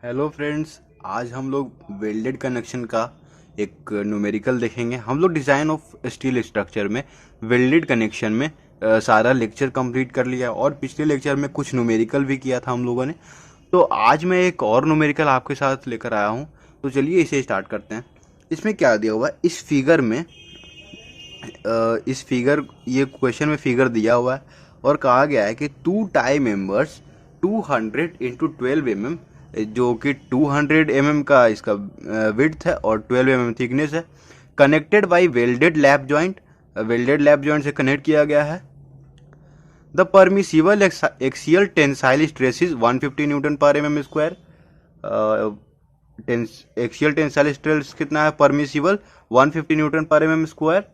Hello friends, आज हम लोग वेल्डेड कनेक्शन का एक न्यूमेरिकल देखेंगे। हम लोग डिज़ाइन ऑफ स्टील स्ट्रक्चर में वेल्डेड कनेक्शन में सारा लेक्चर कंप्लीट कर लिया और पिछले लेक्चर में कुछ न्यूमेरिकल भी किया था हम लोगों ने। तो आज मैं एक और न्यूमेरिकल आपके साथ लेकर आया हूँ। तो चलिए इसे स्टार्ट करते हैं। इसमें क्या दिया हुआ है इस फिगर में, ये क्वेश्चन में फिगर दिया हुआ है और कहा गया है कि टू टाई मेंबर्स 200 × 12 mm, जो कि 200 mm का इसका विड्थ है और 12 mm थिकनेस है, connected by welded lap joint. Welded lap joint से कनेक्ट किया गया है। The permissible axial tensile stress is 150 Newton पर mm square. Axial tensile stress कितना है परमिसिबल? 150 न्यूटन पर mm स्क्वायर।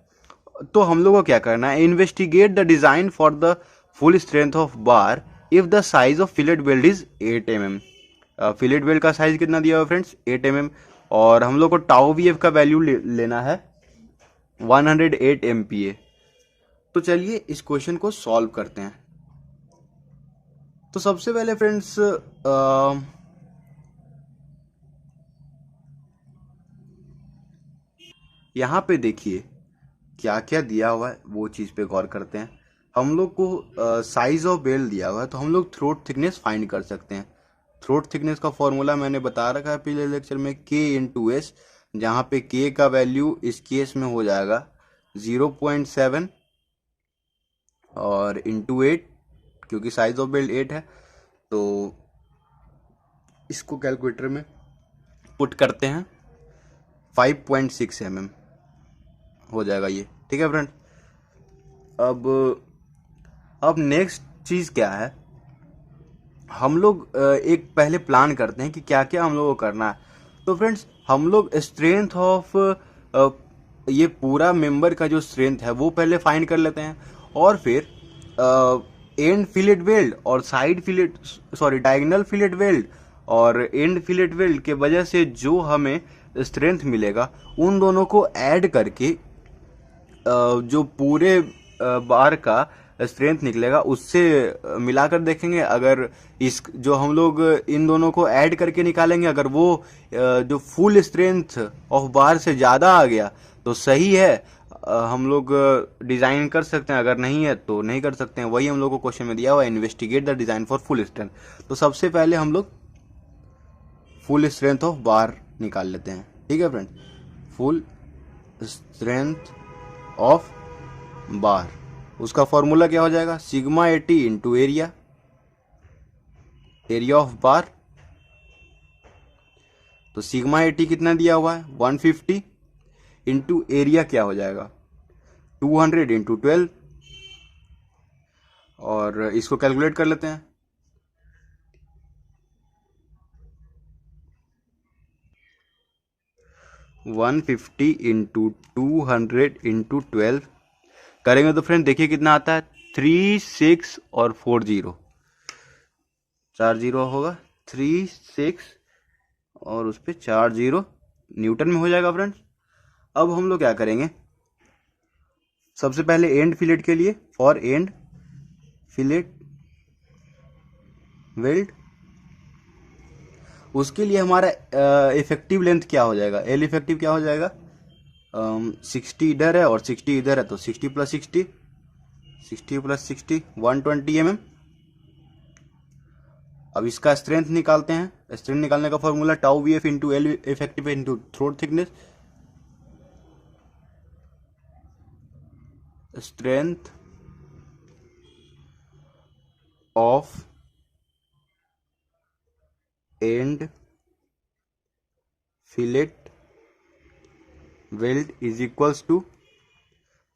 तो हम लोग को क्या करना है, investigate the design for the full strength of bar if the size of fillet weld is 8 mm। Fillet weld का साइज कितना दिया हुआ फ्रेंड्स? 8 mm। और हम लोग को टाउ वी एफ का वैल्यू लेना है 108 MPa। तो चलिए इस क्वेश्चन को सॉल्व करते हैं। तो सबसे पहले फ्रेंड्स यहाँ पे देखिए क्या क्या दिया हुआ है, वो चीज़ पे गौर करते हैं। हम लोग को साइज ऑफ बेल दिया हुआ है, तो हम लोग थ्रोट थिकनेस फाइंड कर सकते हैं। थ्रोट थिकनेस का फॉर्मूला मैंने बता रखा है पिछले लेक्चर में, K × S, जहाँ पे K का वैल्यू इस केस में हो जाएगा 0.7 और × 8, क्योंकि साइज ऑफ बेल्ट 8 है। तो इसको कैलकुलेटर में पुट करते हैं, 5.6 mm हो जाएगा ये। ठीक है फ्रेंड। अब नेक्स्ट चीज़ क्या है, हम लोग एक पहले प्लान करते हैं कि क्या क्या हम लोग को करना है। तो फ्रेंड्स हम लोग स्ट्रेंथ ऑफ ये पूरा मेंबर का जो स्ट्रेंथ है वो पहले फाइंड कर लेते हैं, और फिर एंड फिलेट वेल्ड और side fillet, sorry diagonal fillet weld और एंड फिलेट वेल्ड के वजह से जो हमें स्ट्रेंथ मिलेगा उन दोनों को ऐड करके जो पूरे बार का स्ट्रेंथ निकलेगा उससे मिलाकर देखेंगे। अगर इस जो हम लोग इन दोनों को ऐड करके निकालेंगे, अगर वो जो फुल स्ट्रेंथ ऑफ बार से ज़्यादा आ गया तो सही है, हम लोग डिज़ाइन कर सकते हैं, अगर नहीं है तो नहीं कर सकते हैं। वही हम लोग को क्वेश्चन में दिया हुआ है, investigate the design for full strength. तो सबसे पहले हम लोग फुल स्ट्रेंथ ऑफ बार निकाल लेते हैं। ठीक है फ्रेंड, फुल स्ट्रेंथ ऑफ बार, उसका फॉर्मूला क्या हो जाएगा? Sigma 80 into area, area of बार। तो सिग्मा 80 कितना दिया हुआ है? 150 इंटू एरिया क्या हो जाएगा? 200 इंटू 12। और इसको कैलकुलेट कर लेते हैं। वन 50 इंटू 200 इंटू 12 करेंगे तो फ्रेंड देखिए कितना आता है, 3 6 और 4 0, 4 0 होगा, 3 6 और उस पर 4 0 न्यूटन में हो जाएगा फ्रेंड्स। अब हम लोग क्या करेंगे, सबसे पहले एंड फिलेट के लिए, फॉर एंड फिलेट वेल्ड, उसके लिए हमारा इफेक्टिव लेंथ क्या हो जाएगा? एल इफेक्टिव क्या हो जाएगा? 60 इधर है और 60 इधर है, तो 60 + 60, 60 + 60 120 mm। अब इसका स्ट्रेंथ निकालते हैं। स्ट्रेंथ निकालने का formula tau v f into l effective into throat thickness. Strength of end fillet weld is equals to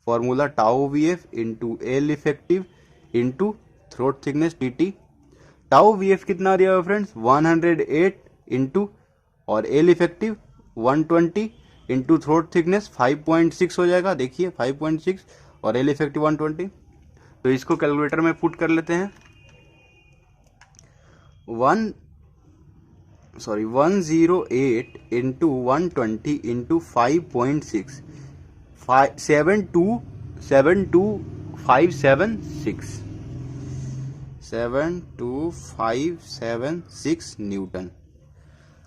formula tau v f into l effective into throat thickness t t. Tau v f कितना दिया हुआ friends? 108 into, और l effective 120 into throat thickness 5.6 हो जाएगा। देखिए 5.6 और l effective 120। तो इसको कैलकुलेटर में पुट कर लेते हैं। 108 इंटू 120 इंटू 5.6, 72576, 72576 न्यूटन।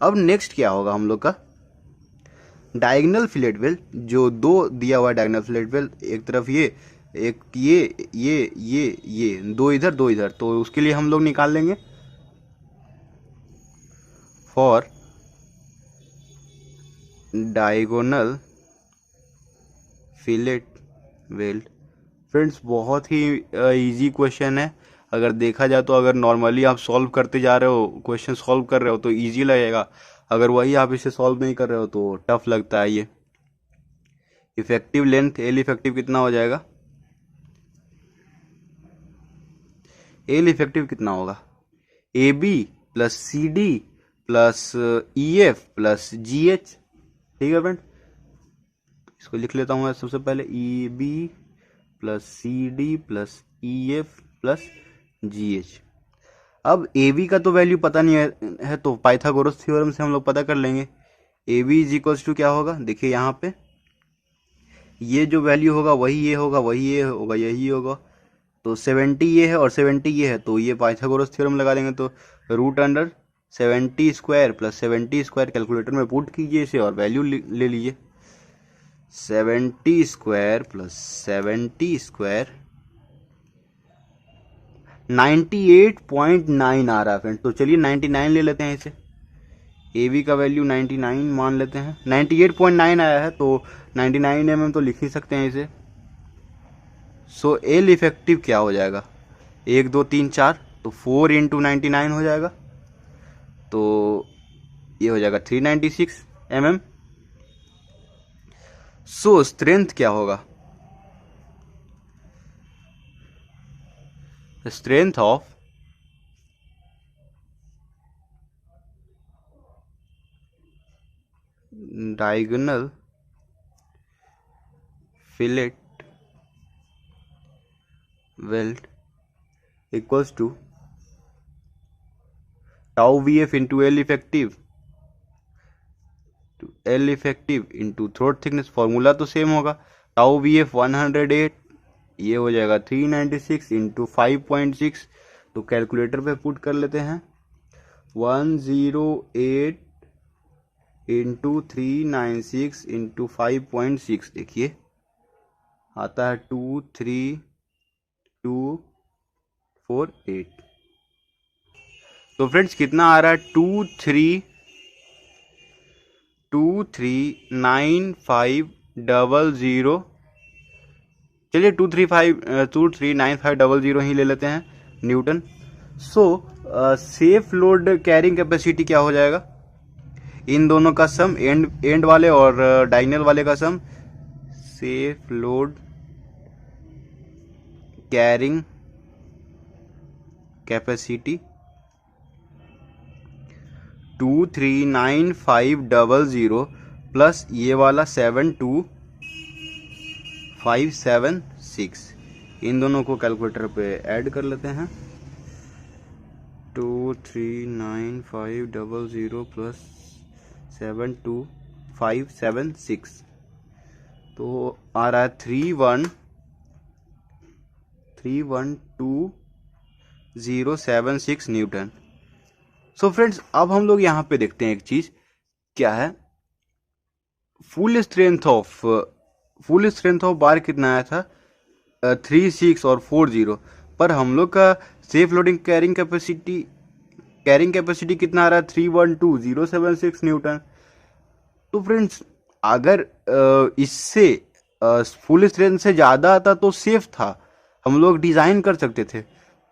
अब नेक्स्ट क्या होगा हम लोग का, डायगोनल फिलेट वेल्ड, जो दो दिया हुआ डायगोनल फिलेट वेल्ड, एक तरफ ये, एक ये दो इधर दो इधर, तो उसके लिए हम लोग निकाल लेंगे for diagonal fillet weld. Friends बहुत ही इजी क्वेश्चन है, अगर देखा जाए तो अगर नॉर्मली आप सॉल्व करते जा रहे हो, क्वेश्चन सॉल्व कर रहे हो तो इजी लगेगा, अगर वही आप इसे सॉल्व नहीं कर रहे हो तो टफ लगता है ये। इफेक्टिव लेंथ एल इफेक्टिव कितना हो जाएगा, एल इफेक्टिव कितना होगा, a b plus c d plus e f plus g h. ठीक है फ्रेंड, इसको लिख लेता हूँ मैं सबसे पहले, e b plus c d plus e f plus g h. अब ए बी का तो वैल्यू पता नहीं है तो पाइथागोरस थ्योरम से हम लोग पता कर लेंगे। A b is equals to क्या होगा, देखिए यहाँ पे ये जो वैल्यू होगा वही ये होगा, वही ये होगा, यही होगा, तो 70 ये है और 70 ये है, तो ये पाइथागोरस थ्योरम लगा देंगे, तो root under 70 square plus 70 square, calculator में पुट कीजिए इसे और वैल्यू ले लीजिए, 70 स्क्वायर प्लस 70 स्क्वायर 98.9 आ रहा है फ्रेंड। तो चलिए 99 ले लेते हैं इसे, ए बी का वैल्यू 99 मान लेते हैं, 98.9 आया है तो 99 mm तो लिख ही सकते हैं इसे। सो एल इफेक्टिव क्या हो जाएगा, 1 2 3 4, तो 4 इंटू 99 हो जाएगा, तो ये हो जाएगा 396 mm। सो स्ट्रेंथ क्या होगा, strength of diagonal fillet weld equals to tau v f into l effective, l effective into throat thickness, formula तो सेम होगा, टाउ वी एफ 108, ये हो जाएगा 396 इंटू 5.6, तो कैलकुलेटर पे पुट कर लेते हैं, 108 इंटू 396 इंटू 5.6, देखिए आता है 23248। तो फ्रेंड्स कितना आ रहा है, 239500, चलिए 239500 ही ले लेते हैं न्यूटन। सो सेफ लोड कैरिंग कैपेसिटी क्या हो जाएगा, इन दोनों का सम, एंड वाले और डायगोनल वाले का sum, safe load carrying capacity 239,500 plus ये वाला 72576, इन दोनों को कैलकुलेटर पे ऐड कर लेते हैं, 239,500 प्लस 72576, तो आ रहा है 312,076 न्यूटन। सो फ्रेंड्स अब हम लोग यहाँ पे देखते हैं एक चीज क्या है, फुल स्ट्रेंथ ऑफ बार कितना आया था, 36 और 40, पर हम लोग का सेफ लोडिंग कैरिंग कैपेसिटी कितना आ रहा है, 312,076 न्यूटन। तो फ्रेंड्स अगर इससे फुल स्ट्रेंथ से ज़्यादा आता तो सेफ था, हम लोग डिज़ाइन कर सकते थे,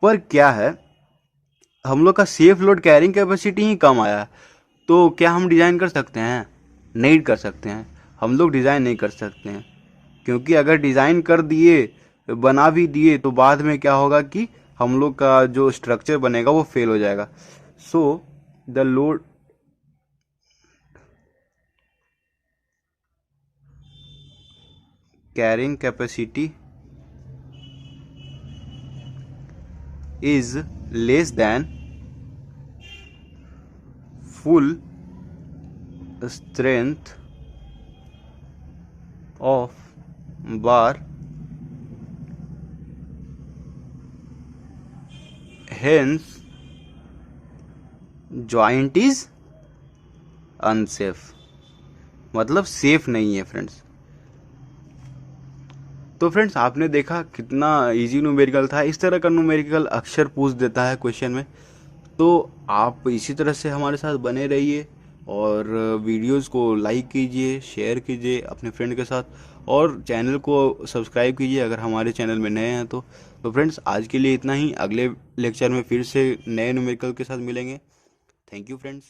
पर क्या है हम लोग का सेफ लोड कैरिंग कैपेसिटी ही कम आया, तो क्या हम डिज़ाइन कर सकते हैं, नहीं कर सकते हैं, हम लोग डिज़ाइन नहीं कर सकते हैं, क्योंकि अगर डिज़ाइन कर दिए, बना भी दिए, तो बाद में क्या होगा कि हम लोग का जो स्ट्रक्चर बनेगा वो फेल हो जाएगा। So the load carrying capacity is less than full strength of bar, hence joint is unsafe, मतलब सेफ नहीं है फ्रेंड्स। तो फ्रेंड्स आपने देखा कितना इजी न्यूमेरिकल था। इस तरह का न्यूमेरिकल अक्सर पूछ देता है क्वेश्चन में। तो आप इसी तरह से हमारे साथ बने रहिए और वीडियोस को लाइक कीजिए, शेयर कीजिए अपने फ्रेंड के साथ और चैनल को सब्सक्राइब कीजिए अगर हमारे चैनल में नए हैं तो फ्रेंड्स आज के लिए इतना ही। अगले लेक्चर में फिर से नए न्यूमेरिकल के साथ मिलेंगे। Thank you friends.